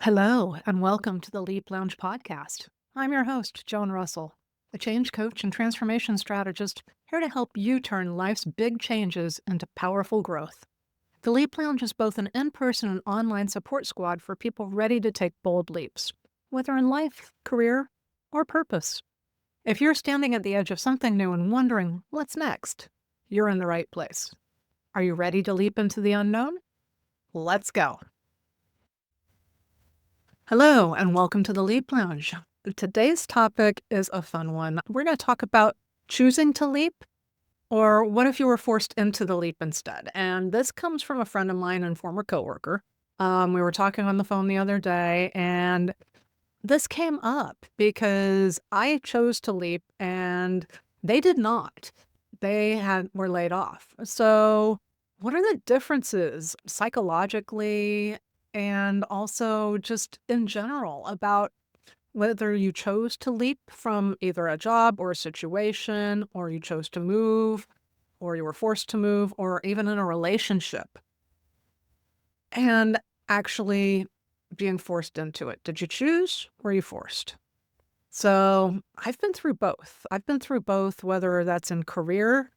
Hello, and welcome to the Leap Lounge podcast. I'm your host, Joan Russell, a change coach and transformation strategist here to help you turn life's big changes into powerful growth. The Leap Lounge is both an in person and online support squad for people ready to take bold leaps, whether in life, career, or purpose. If you're standing at the edge of something new and wondering, what's next? You're in the right place. Are you ready to leap into the unknown? Let's go. Hello, and welcome to the Leap Lounge. Today's topic is a fun one. We're going to talk about choosing to leap, or what if you were forced into the leap instead? And this comes from a friend of mine and former coworker. We were talking on the phone the other day, and this came up because I chose to leap and they did not. Were laid off. So, what are the differences psychologically and also just in general about whether you chose to leap from either a job or a situation, or you chose to move, or you were forced to move, or even in a relationship, and actually being forced into it? Did you choose or were you forced? So I've been through both. Whether that's in career,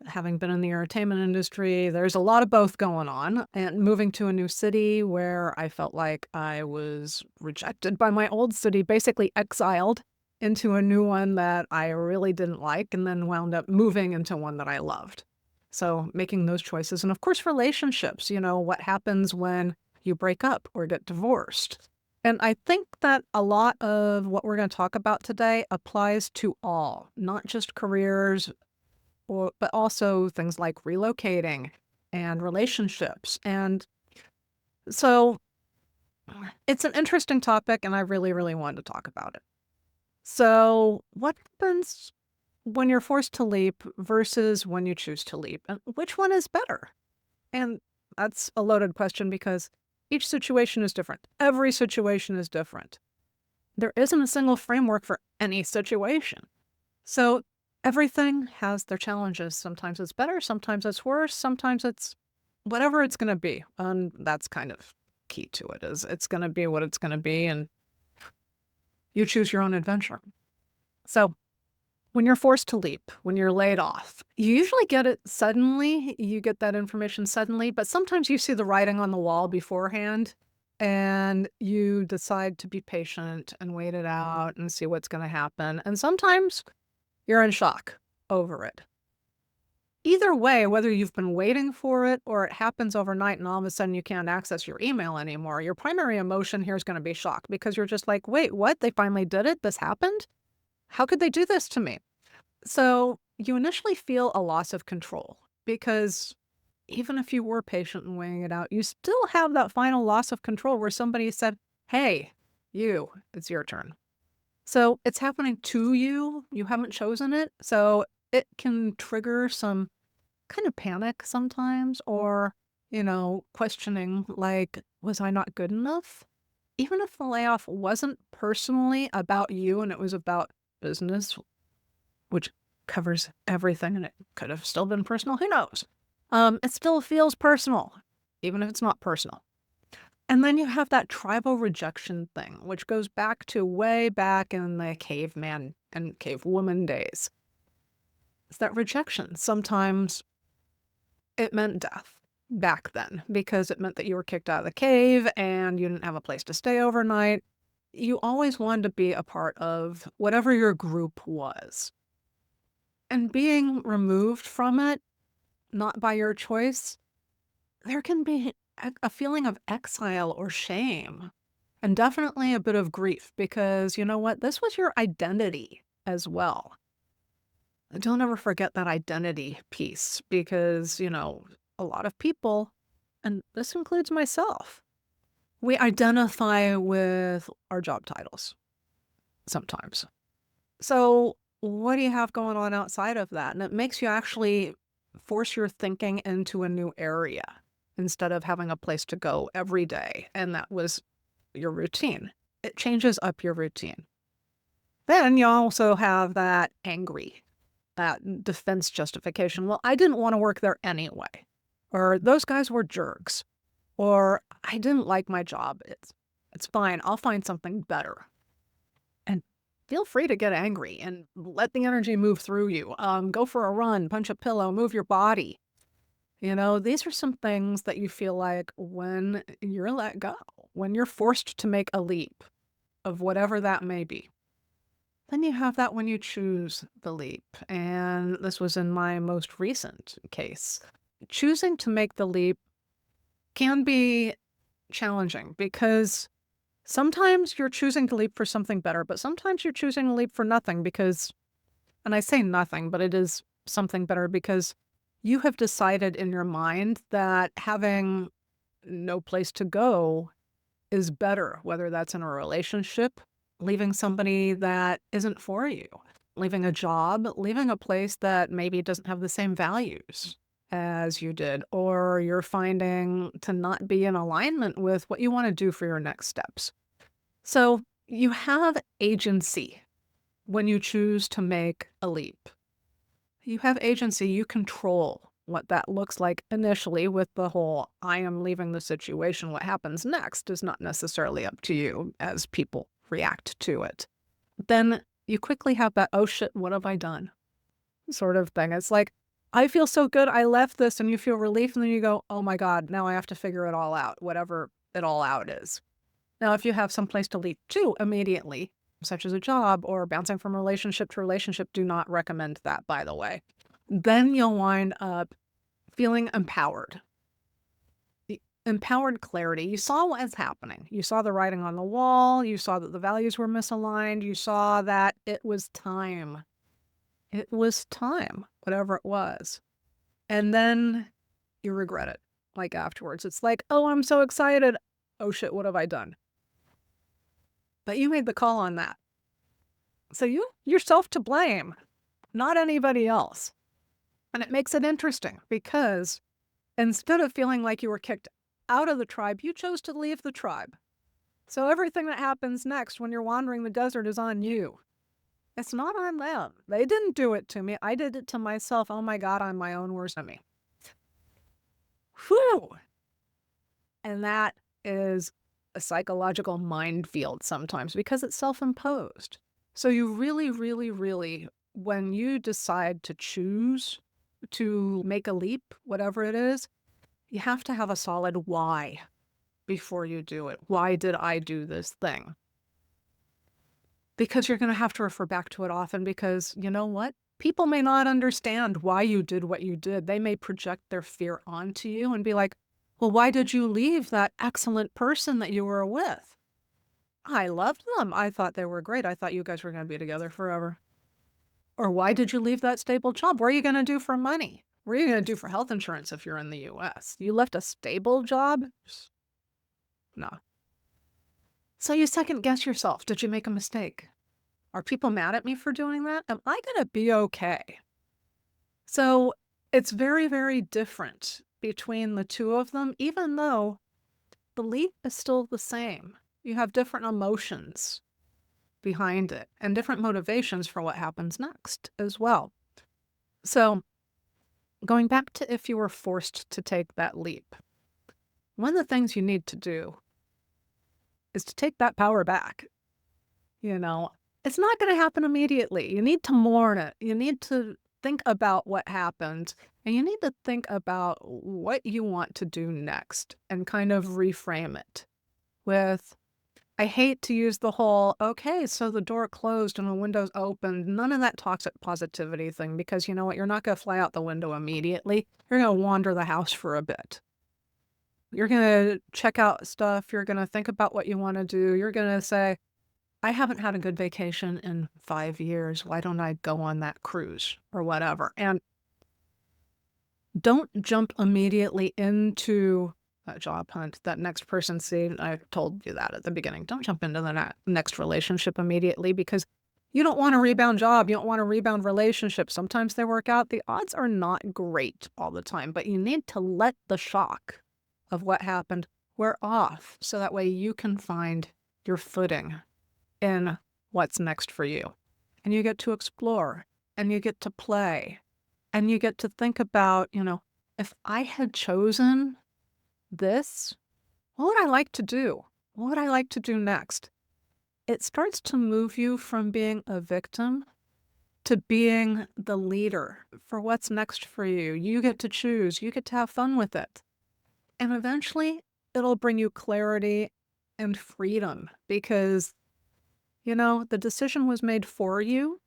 having been in the entertainment industry, there's a lot of both going on, and moving to a new city where I felt like I was rejected by my old city, basically exiled into a new one that I really didn't like, and then wound up moving into one that I loved. So making those choices. And of course, relationships, what happens when you break up or get divorced. And I think that a lot of what we're going to talk about today applies to all, not just careers, but also things like relocating and relationships. And so it's an interesting topic, and I really, really wanted to talk about it. So, what happens when you're forced to leap versus when you choose to leap? And which one is better? And that's a loaded question because each situation is different. Every situation is different. There isn't a single framework for any situation. So everything has their challenges. Sometimes it's better, sometimes it's worse, sometimes it's whatever it's going to be. And that's kind of key to it, is it's going to be what it's going to be, and you choose your own adventure. So when you're forced to leap, when you're laid off, you usually get it suddenly. You get that information suddenly, but sometimes you see the writing on the wall beforehand and you decide to be patient and wait it out and see what's going to happen. And sometimes you're in shock over it. Either way, whether you've been waiting for it or it happens overnight and all of a sudden you can't access your email anymore, your primary emotion here is going to be shock, because you're just like, wait, what? They finally did it? This happened? How could they do this to me? So you initially feel a loss of control, because even if you were patient and weighing it out, you still have that final loss of control where somebody said, hey, it's your turn. So it's happening to you. You haven't chosen it. So it can trigger some kind of panic sometimes, or, questioning like, was I not good enough? Even if the layoff wasn't personally about you and it was about business, which covers everything, and it could have still been personal, who knows? It still feels personal, even if it's not personal. And then you have that tribal rejection thing, which goes back to way back in the caveman and cavewoman days. It's that rejection. Sometimes it meant death back then, because it meant that you were kicked out of the cave and you didn't have a place to stay overnight. You always wanted to be a part of whatever your group was. And being removed from it, not by your choice, there can be a feeling of exile or shame, and definitely a bit of grief, because you know what? This was your identity as well. Don't ever forget that identity piece, because, a lot of people, and this includes myself, we identify with our job titles sometimes. So what do you have going on outside of that? And it makes you actually force your thinking into a new area instead of having a place to go every day. And that was your routine. It changes up your routine. Then you also have that that defense justification. Well, I didn't want to work there anyway. Or those guys were jerks. Or I didn't like my job. It's fine. I'll find something better. And feel free to get angry and let the energy move through you. Go for a run, punch a pillow, move your body. These are some things that you feel like when you're let go, when you're forced to make a leap of whatever that may be. Then you have that when you choose the leap. And this was in my most recent case. Choosing to make the leap can be challenging because sometimes you're choosing to leap for something better, but sometimes you're choosing to leap for nothing because, and I say nothing, but it is something better because you have decided in your mind that having no place to go is better, whether that's in a relationship, leaving somebody that isn't for you, leaving a job, leaving a place that maybe doesn't have the same values as you did, or you're finding to not be in alignment with what you want to do for your next steps. So you have agency when you choose to make a leap. You have agency, you control what that looks like initially with the whole, I am leaving the situation. What happens next is not necessarily up to you as people react to it. Then you quickly have that, oh shit, what have I done? Sort of thing. It's like, I feel so good, I left this, and you feel relief, and then you go, oh my God, now I have to figure it all out, whatever it all out is. Now, if you have someplace to leap to immediately, such as a job or bouncing from relationship to relationship, do not recommend that, by the way. Then you'll wind up feeling empowered. The empowered clarity. You saw what is happening. You saw the writing on the wall. You saw that the values were misaligned. You saw that it was time. It was time, whatever it was. And then you regret it, like afterwards. It's like, oh, I'm so excited. Oh shit, what have I done? But you made the call on that. So you're yourself to blame, not anybody else. And it makes it interesting because instead of feeling like you were kicked out of the tribe, you chose to leave the tribe. So everything that happens next when you're wandering the desert is on you. It's not on them. They didn't do it to me. I did it to myself. Oh my God, I'm my own worst enemy. Whew. And that is a psychological minefield sometimes because it's self-imposed. So you really, really, really, when you decide to choose to make a leap, whatever it is, you have to have a solid why before you do it. Why did I do this thing? Because you're going to have to refer back to it often because you know what? People may not understand why you did what you did. They may project their fear onto you and be like, well, why did you leave that excellent person that you were with? I loved them. I thought they were great. I thought you guys were going to be together forever. Or why did you leave that stable job? What are you going to do for money? What are you going to do for health insurance if you're in the US? You left a stable job? No. So you second guess yourself. Did you make a mistake? Are people mad at me for doing that? Am I going to be okay? So it's very, very different between the two of them, even though the leap is still the same. You have different emotions behind it and different motivations for what happens next as well. So going back to if you were forced to take that leap, one of the things you need to do is to take that power back. It's not going to happen immediately. You need to mourn it. You need to think about what happened, and you need to think about what you want to do next and kind of reframe it with, I hate to use the whole, okay, so the door closed and the window's opened. None of that toxic positivity thing, because you know what? You're not going to fly out the window immediately. You're going to wander the house for a bit. You're going to check out stuff. You're going to think about what you want to do. You're going to say, I haven't had a good vacation in 5 years. Why don't I go on that cruise or whatever? And don't jump immediately into that job hunt, that next person. See, I told you that at the beginning. Don't jump into the next relationship immediately because you don't want a rebound job. You don't want a rebound relationship. Sometimes they work out. The odds are not great all the time, but you need to let the shock of what happened wear off so that way you can find your footing in what's next for you. And you get to explore and you get to play and you get to think about, if I had chosen this, what would I like to do? What would I like to do next? It starts to move you from being a victim to being the leader for what's next for you. You get to choose, you get to have fun with it. And eventually, it'll bring you clarity and freedom because, the decision was made for you.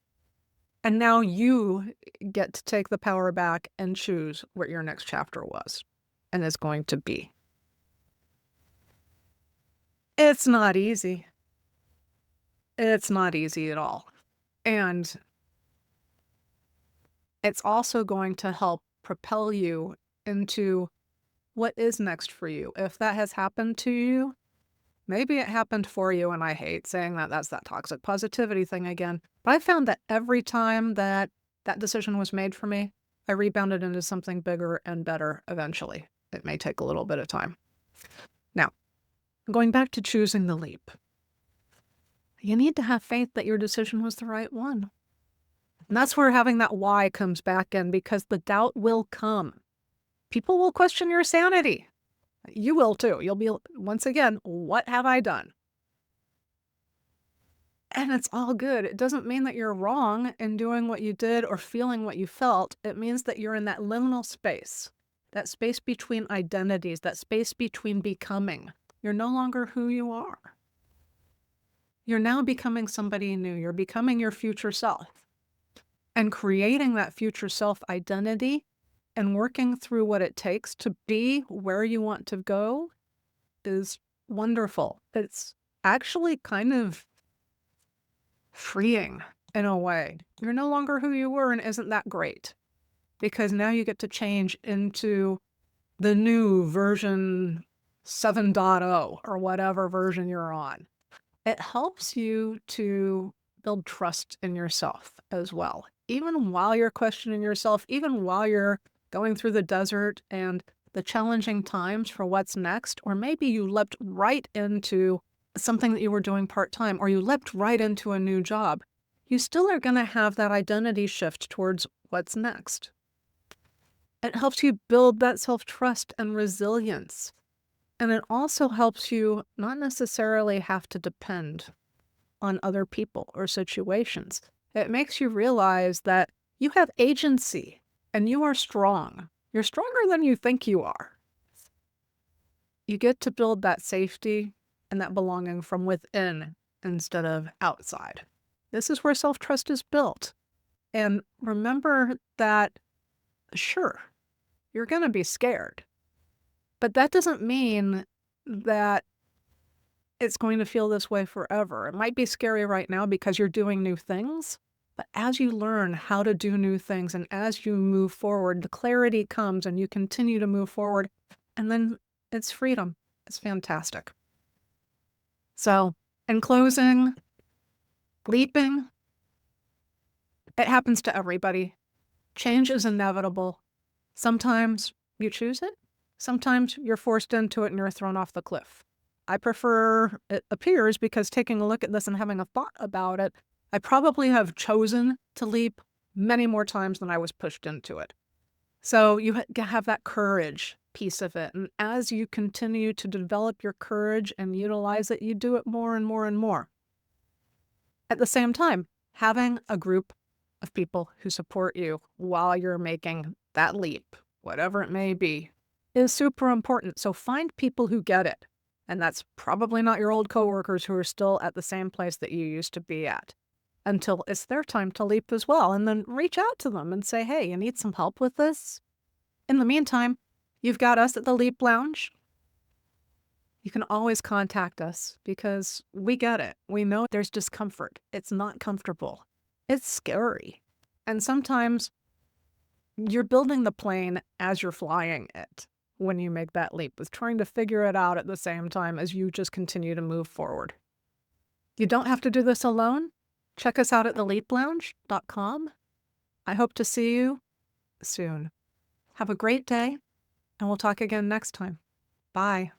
And now you get to take the power back and choose what your next chapter was and is going to be. It's not easy. It's not easy at all. And it's also going to help propel you into what is next for you. If that has happened to you, maybe it happened for you, and I hate saying that. That's that toxic positivity thing again. But I found that every time that decision was made for me, I rebounded into something bigger and better eventually. It may take a little bit of time. Now, going back to choosing the leap, you need to have faith that your decision was the right one. And that's where having that why comes back in, because the doubt will come. People will question your sanity. You will too. You'll be, once again, what have I done? And it's all good. It doesn't mean that you're wrong in doing what you did or feeling what you felt. It means that you're in that liminal space, that space between identities, that space between becoming. You're no longer who you are. You're now becoming somebody new. You're becoming your future self. And creating that future self identity and working through what it takes to be where you want to go is wonderful. It's actually kind of freeing in a way. You're no longer who you were, and isn't that great? Because now you get to change into the new version 7.0 or whatever version you're on. It helps you to build trust in yourself as well. Even while you're questioning yourself, even while you're going through the desert and the challenging times for what's next, or maybe you leapt right into something that you were doing part-time, or you leapt right into a new job, you still are going to have that identity shift towards what's next. It helps you build that self-trust and resilience. And it also helps you not necessarily have to depend on other people or situations. It makes you realize that you have agency and you are strong. You're stronger than you think you are. You get to build that safety and that belonging from within instead of outside. This is where self-trust is built. And remember that, sure, you're going to be scared, but that doesn't mean that it's going to feel this way forever. It might be scary right now because you're doing new things, but as you learn how to do new things and as you move forward, the clarity comes and you continue to move forward, and then it's freedom. It's fantastic. So, in closing, leaping, it happens to everybody. Change is inevitable. Sometimes you choose it. Sometimes you're forced into it and you're thrown off the cliff. I prefer it appears because taking a look at this and having a thought about it, I probably have chosen to leap many more times than I was pushed into it. So you have that courage piece of it. And as you continue to develop your courage and utilize it, you do it more and more and more. At the same time, having a group of people who support you while you're making that leap, whatever it may be, is super important. So find people who get it. And that's probably not your old coworkers who are still at the same place that you used to be at, until it's their time to leap as well. And then reach out to them and say, hey, you need some help with this? In the meantime, you've got us at the Leap Lounge. You can always contact us because we get it. We know there's discomfort. It's not comfortable. It's scary. And sometimes you're building the plane as you're flying it when you make that leap, with trying to figure it out at the same time as you just continue to move forward. You don't have to do this alone. Check us out at theleaplounge.com. I hope to see you soon. Have a great day, and we'll talk again next time. Bye.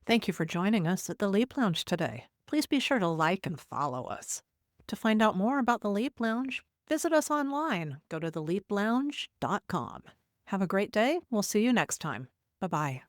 Thank you for joining us at the Leap Lounge today. Please be sure to like and follow us. To find out more about the Leap Lounge, visit us online. Go to theleaplounge.com. Have a great day. We'll see you next time. Bye-bye.